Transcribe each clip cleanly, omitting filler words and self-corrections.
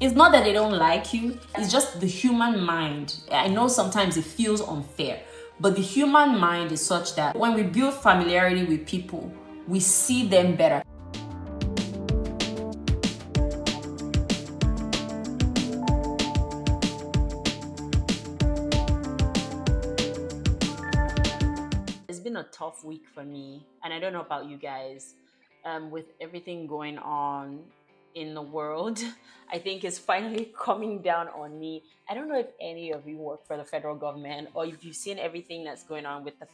It's not that they don't like you, it's just the human mind. I know sometimes it feels unfair, but the human mind is such that when we build familiarity with people, we see them better. It's been a tough week for me, and I don't know about you guys. With everything going on in the world, I think it's finally coming down on me. I don't know if any of you work for the federal government or if you've seen everything that's going on with the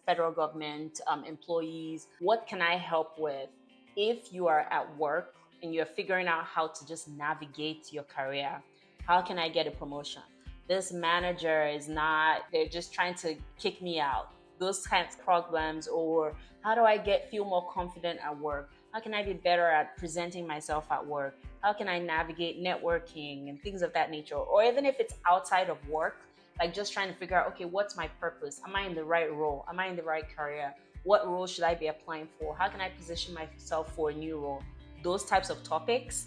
federal government, employees. What can I help with? If you are at work and you're figuring out how to just navigate your career, how can I get a promotion? This manager is not, they're just trying to kick me out. Those kinds of problems, or how do I feel more confident at work? How can I be better at presenting myself at work? How can I navigate networking and things of that nature? Or even if it's outside of work, like just trying to figure out, okay, what's my purpose? Am I in the right role? Am I in the right career? What role should I be applying for? How can I position myself for a new role? Those types of topics,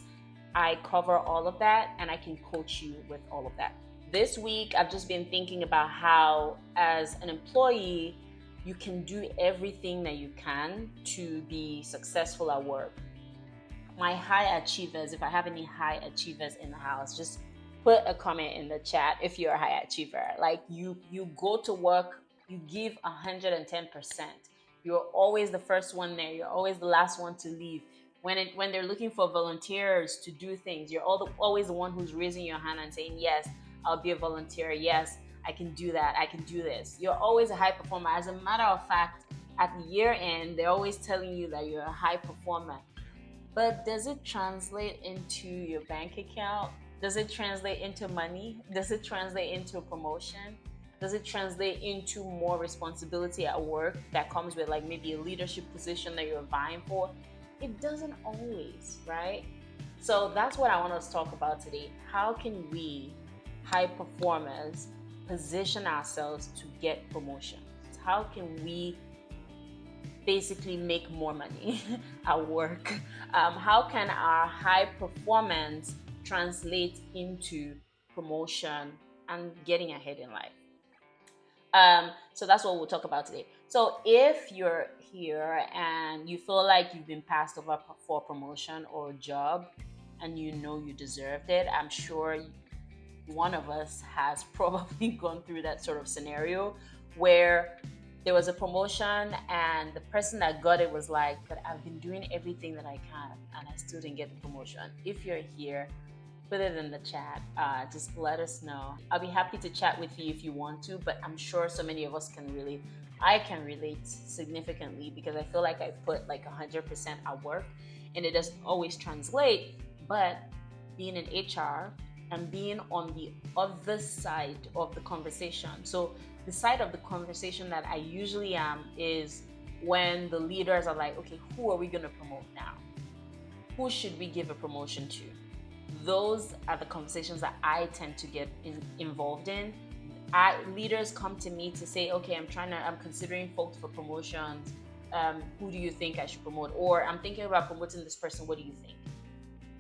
I cover all of that and I can coach you with all of that. This week, I've just been thinking about how, as an employee, you can do everything that you can to be successful at work. My high achievers, if I have any high achievers in the house, just put a comment in the chat if you're a high achiever. Like you go to work, you give 110%. You're always the first one there. You're always the last one to leave. When they're looking for volunteers to do things, you're always the one who's raising your hand and saying, yes, I'll be a volunteer. Yes, I can do that. I can do this. You're always a high performer. As a matter of fact, at the year end, they're always telling you that you're a high performer. But does it translate into your bank account? Does it translate into money? Does it translate into a promotion? Does it translate into more responsibility at work that comes with like maybe a leadership position that you're vying for? It doesn't always, right? So that's what I want us to talk about today. How can we, high performers, position ourselves to get promotions? How can we basically make more money at work? How can our high performance translate into promotion and getting ahead in life? So that's what we'll talk about today. So if you're here and you feel like you've been passed over for a promotion or a job and you know you deserved it, I'm sure one of us has probably gone through that sort of scenario where there was a promotion and the person that got it was like, but I've been doing everything that I can and I still didn't get the promotion. If you're here, put it in the chat. Just let us know. I'll be happy to chat with you if you want to, but I'm sure so many of us can relate. I can relate significantly because I feel like I put like 100% at work and it doesn't always translate, but being in HR and being on the other side of the conversation. So the side of the conversation that I usually am is when the leaders are like, okay, who are we going to promote now? Who should we give a promotion to? Those are the conversations that I tend to get involved in. Leaders come to me to say, okay, I'm considering folks for promotions. Who do you think I should promote? Or I'm thinking about promoting this person. What do you think?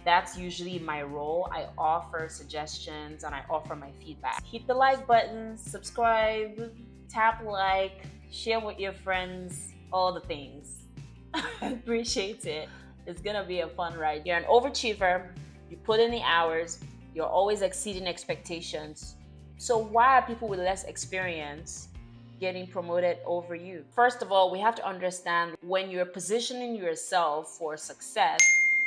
That's usually my role. I offer suggestions and I offer my feedback. Hit the like button, subscribe, tap like, share with your friends, all the things. I appreciate it. It's gonna be a fun ride. You're an overachiever, you put in the hours, you're always exceeding expectations. So why are people with less experience getting promoted over you? First of all, we have to understand when you're positioning yourself for success,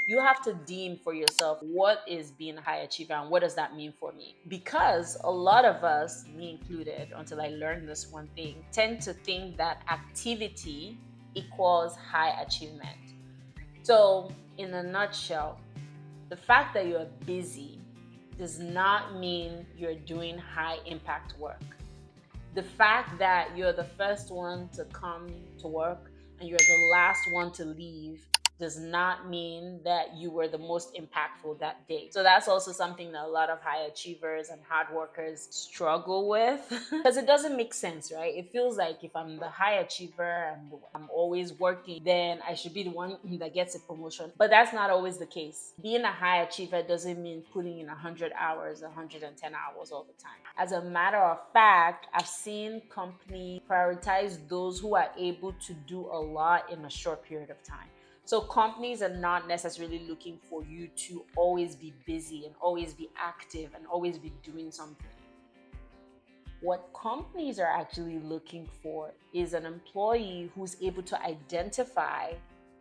you have to deem for yourself what is being a high achiever and what does that mean for me? Because a lot of us, me included, until I learned this one thing, tend to think that activity equals high achievement. So in a nutshell, the fact that you're busy does not mean you're doing high impact work. The fact that you're the first one to come to work and you're the last one to leave does not mean that you were the most impactful that day. So that's also something that a lot of high achievers and hard workers struggle with because it doesn't make sense, right? It feels like if I'm the high achiever and I'm always working, then I should be the one that gets a promotion. But that's not always the case. Being a high achiever doesn't mean putting in 100 hours, 110 hours all the time. As a matter of fact, I've seen companies prioritize those who are able to do a lot in a short period of time. So companies are not necessarily looking for you to always be busy and always be active and always be doing something. What companies are actually looking for is an employee who's able to identify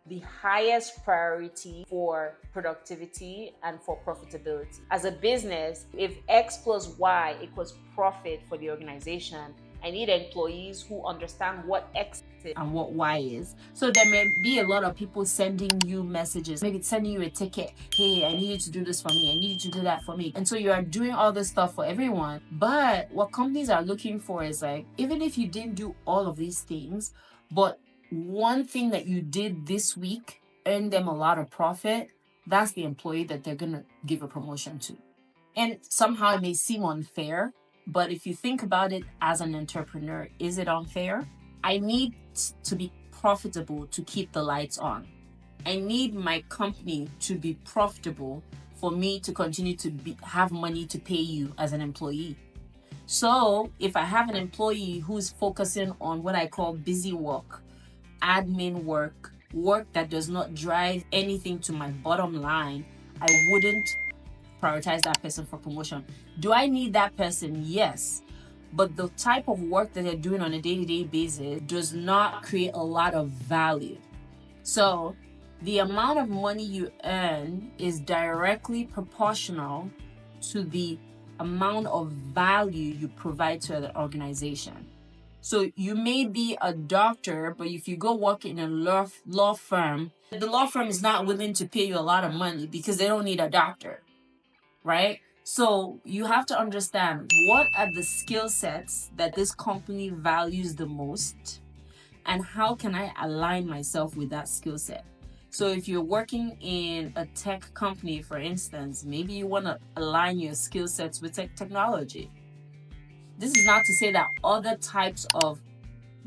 the highest priority for productivity and for profitability. As a business, if X plus Y equals profit for the organization, I need employees who understand what X is and what Y is. So there may be a lot of people sending you messages, maybe sending you a ticket. Hey, I need you to do this for me. I need you to do that for me. And so you are doing all this stuff for everyone. But what companies are looking for is like, even if you didn't do all of these things, but one thing that you did this week earned them a lot of profit, that's the employee that they're going to give a promotion to. And somehow it may seem unfair, but if you think about it as an entrepreneur, is it unfair? I need to be profitable to keep the lights on. I need my company to be profitable for me to continue to have money to pay you as an employee. So if I have an employee who's focusing on what I call busy work, admin work, work that does not drive anything to my bottom line, I wouldn't prioritize that person for promotion. Do I need that person? Yes. But the type of work that they're doing on a day-to-day basis does not create a lot of value. So the amount of money you earn is directly proportional to the amount of value you provide to the organization. So you may be a doctor, but if you go work in a law firm, the law firm is not willing to pay you a lot of money because they don't need a doctor, right? So you have to understand what are the skill sets that this company values the most, and how can I align myself with that skill set? So if you're working in a tech company, for instance, maybe you want to align your skill sets with technology. This is not to say that other types of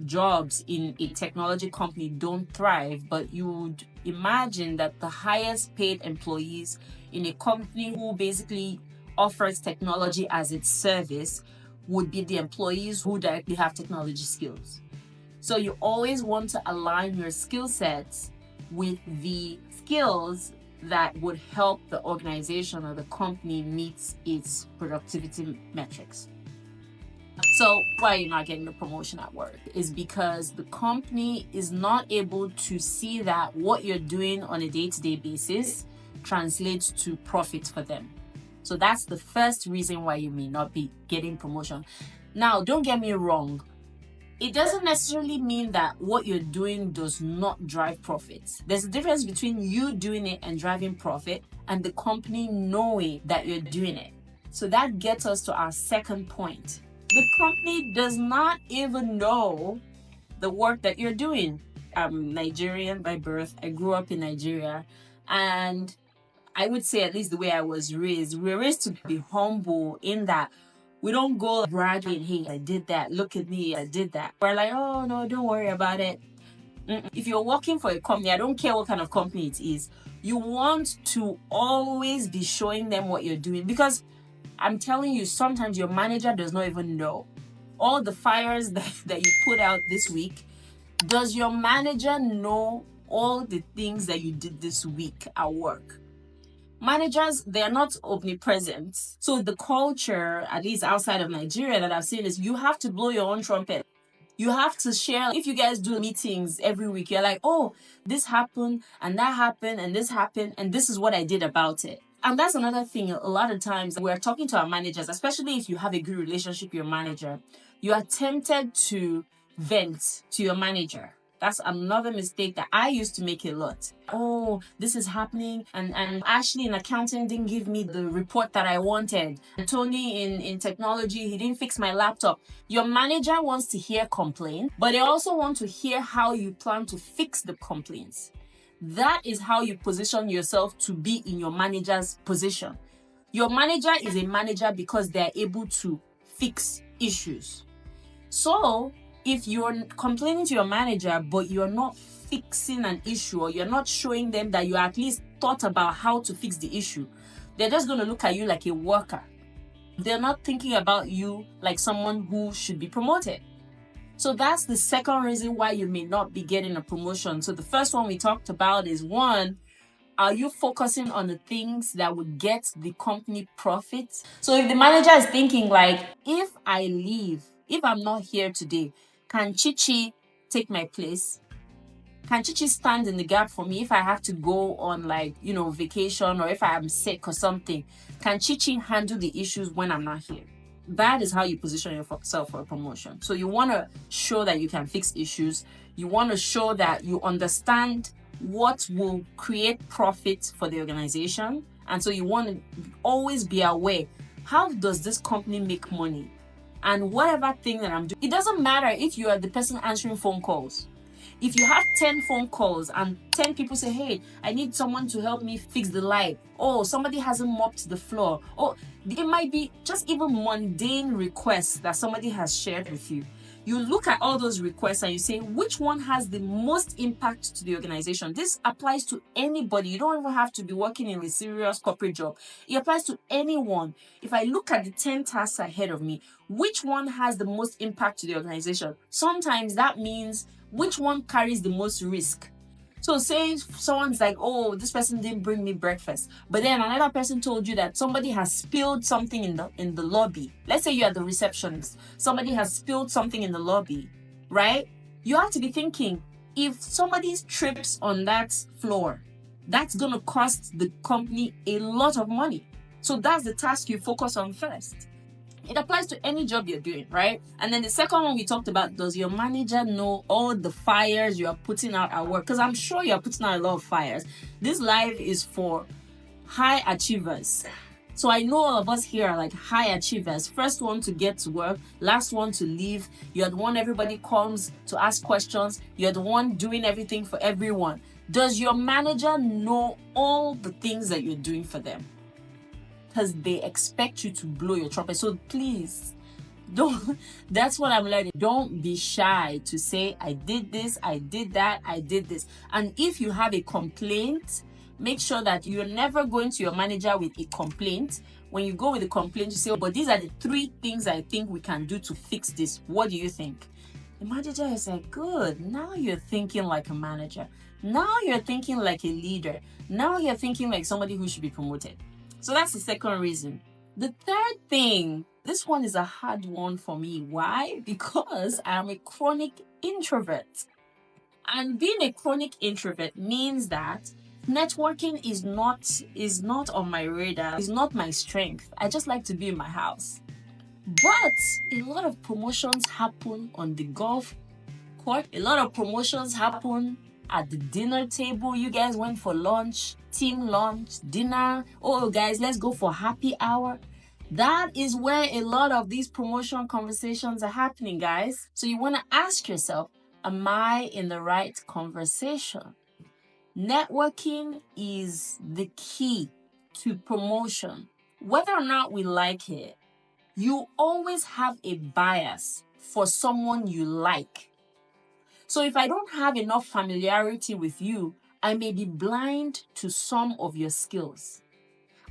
jobs in a technology company don't thrive, but you would imagine that the highest paid employees in a company who basically offers technology as its service would be the employees who directly have technology skills. So you always want to align your skill sets with the skills that would help the organization or the company meet its productivity metrics. So why you're not getting the promotion at work is because the company is not able to see that what you're doing on a day-to-day basis translates to profit for them. So that's the first reason why you may not be getting promotion. Now, don't get me wrong. It doesn't necessarily mean that what you're doing does not drive profits. There's a difference between you doing it and driving profit and the company knowing that you're doing it. So that gets us to our second point. The company does not even know the work that you're doing. I'm Nigerian by birth. I grew up in Nigeria. And I would say, at least the way I was raised, we're raised to be humble in that we don't go bragging, hey, I did that. Look at me, I did that. We're like, oh, no, don't worry about it. If you're working for a company, I don't care what kind of company it is, you want to always be showing them what you're doing, because I'm telling you, sometimes your manager does not even know. All the fires that you put out this week, does your manager know all the things that you did this week at work? Managers, they're not omnipresent. So the culture, at least outside of Nigeria, that I've seen is you have to blow your own trumpet. You have to share. If you guys do meetings every week, you're like, oh, this happened and that happened and this happened and this is what I did about it. And that's another thing. A lot of times we're talking to our managers, especially if you have a good relationship with your manager, you are tempted to vent to your manager. That's another mistake that I used to make a lot. Oh, this is happening. And Ashley in accounting didn't give me the report that I wanted. And Tony in technology, he didn't fix my laptop. Your manager wants to hear complaints, but they also want to hear how you plan to fix the complaints. That is how you position yourself to be in your manager's position. Your manager is a manager because they're able to fix issues. So if you're complaining to your manager, but you're not fixing an issue, or you're not showing them that you at least thought about how to fix the issue, they're just going to look at you like a worker. They're not thinking about you like someone who should be promoted. So that's the second reason why you may not be getting a promotion. So the first one we talked about is, one, are you focusing on the things that would get the company profit? So if the manager is thinking like, if I leave, if I'm not here today, can Chichi take my place? Can Chichi stand in the gap for me if I have to go on vacation, or if I am sick or something? Can Chichi handle the issues when I'm not here? That is how you position yourself for a promotion. So you want to show that you can fix issues. You want to show that you understand what will create profit for the organization. And so you want to always be aware, how does this company make money? And whatever thing that I'm doing, it doesn't matter if you are the person answering phone calls. If you have 10 phone calls and 10 people say, hey, I need someone to help me fix the light. Oh, somebody hasn't mopped the floor. Oh, it might be just even mundane requests that somebody has shared with you. You look at all those requests and you say, which one has the most impact to the organization? This applies to anybody. You don't even have to be working in a serious corporate job. It applies to anyone. If I look at the 10 tasks ahead of me, which one has the most impact to the organization? Sometimes that means which one carries the most risk. So say someone's like, oh, this person didn't bring me breakfast, but then another person told you that somebody has spilled something in the lobby. Let's say you are the receptionist. Somebody has spilled something in the lobby, right? You have to be thinking, if somebody trips on that floor, that's going to cost the company a lot of money. So that's the task you focus on first. It applies to any job you're doing, right? And then the second one we talked about, does your manager know all the fires you are putting out at work? Because I'm sure you're putting out a lot of fires. This live is for high achievers. So I know all of us here are like high achievers. First one to get to work, last one to leave. You're the one everybody comes to ask questions. You're the one doing everything for everyone. Does your manager know all the things that you're doing for them? Because they expect you to blow your trumpet. So please, don't. That's what I'm learning. Don't be shy to say, I did this, I did that, I did this. And if you have a complaint, make sure that you're never going to your manager with a complaint. When you go with a complaint, you say, oh, but these are the 3 things I think we can do to fix this. What do you think? The manager is like, good. Now you're thinking like a manager. Now you're thinking like a leader. Now you're thinking like somebody who should be promoted. So that's the second reason. The third thing, this one is a hard one for me. Why? Because I'm a chronic introvert. And being a chronic introvert means that networking is not on my radar. It's not my strength. I just like to be in my house. But a lot of promotions happen on the golf court. A lot of promotions happen at the dinner table. You guys went for lunch, team lunch, dinner. Oh, guys, let's go for happy hour. That is where a lot of these promotion conversations are happening, guys. So you want to ask yourself, am I in the right conversation? Networking is the key to promotion. Whether or not we like it, you always have a bias for someone you like. So if I don't have enough familiarity with you, I may be blind to some of your skills.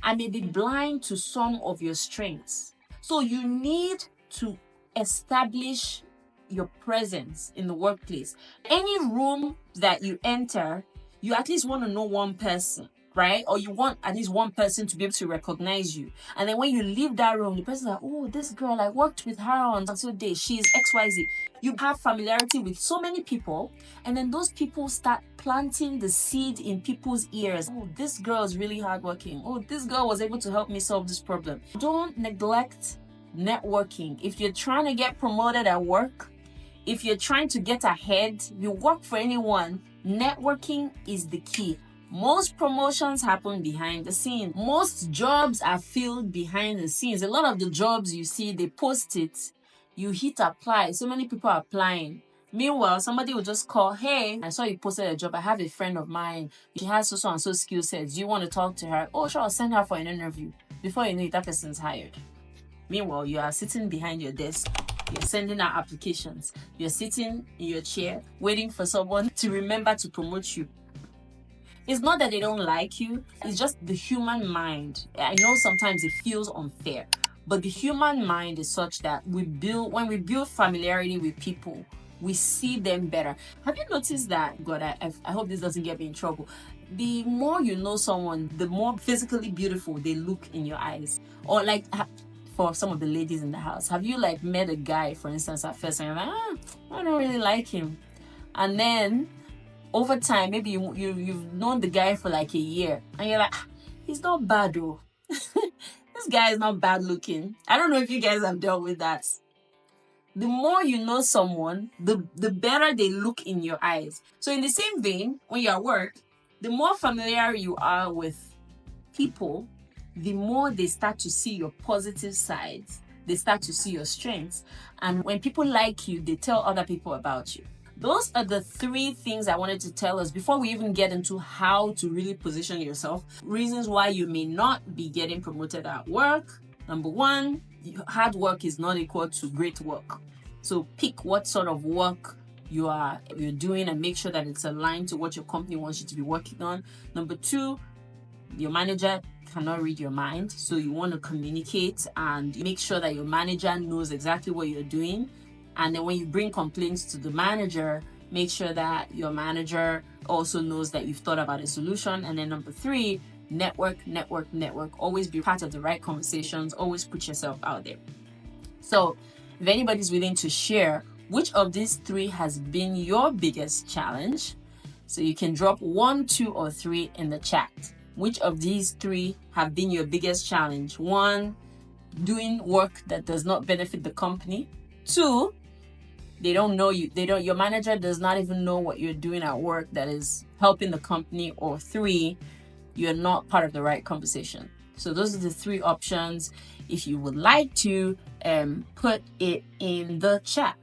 I may be blind to some of your strengths. So you need to establish your presence in the workplace. Any room that you enter, you at least want to know one person, right? Or you want at least one person to be able to recognize you. And then when you leave that room, the person's like, oh, this girl, I worked with her on so day. She's XYZ. You have familiarity with so many people, and then those people start planting the seed in people's ears. Oh, this girl is really hardworking. Oh, this girl was able to help me solve this problem. Don't neglect networking. If you're trying to get promoted at work, if you're trying to get ahead, you work for anyone, networking is the key. Most promotions happen behind the scenes. Most jobs are filled behind the scenes. A lot of the jobs you see, they post it. You hit apply. So many people are applying. Meanwhile, somebody will just call, hey, I saw you posted a job. I have a friend of mine. She has so and so skill sets. Do you want to talk to her? Oh, sure, I'll send her for an interview. Before you know it, that person's hired. Meanwhile, you are sitting behind your desk. You're sending out applications. You're sitting in your chair waiting for someone to remember to promote you. It's not that they don't like you, it's just the human mind. I know sometimes it feels unfair, but the human mind is such that when we build familiarity with people, we see them better. Have you noticed that? God, I hope this doesn't get me in trouble. The more you know someone, the more physically beautiful they look in your eyes. Or like, for some of the ladies in the house, have you like met a guy, for instance, at first, and you're like, I don't really like him, and then over time, maybe you've known the guy for like a year, and you're like, he's not bad though. This guy is not bad looking. I don't know if you guys have dealt with that. The more you know someone, the better they look in your eyes. So in the same vein, when you're at work, the more familiar you are with people, the more they start to see your positive sides. They start to see your strengths. And when people like you, they tell other people about you. Those are the three things I wanted to tell us before we even get into how to really position yourself. Reasons why you may not be getting promoted at work. Number one, hard work is not equal to great work. So pick what sort of work you're doing and make sure that it's aligned to what your company wants you to be working on. Number two, your manager cannot read your mind, so you want to communicate and make sure that your manager knows exactly what you're doing. And then when you bring complaints to the manager, make sure that your manager also knows that you've thought about a solution. And then number three, network. Always be part of the right conversations. Always put yourself out there. So if anybody's willing to share which of these three has been your biggest challenge, so you can drop 1, 2, or 3 in the chat. Which of these three have been your biggest challenge? 1, doing work that does not benefit the company. 2, they don't know you. Your manager does not even know what you're doing at work that is helping the company. Or 3, you're not part of the right conversation. So those are the 3 options. If you would like to put it in the chat.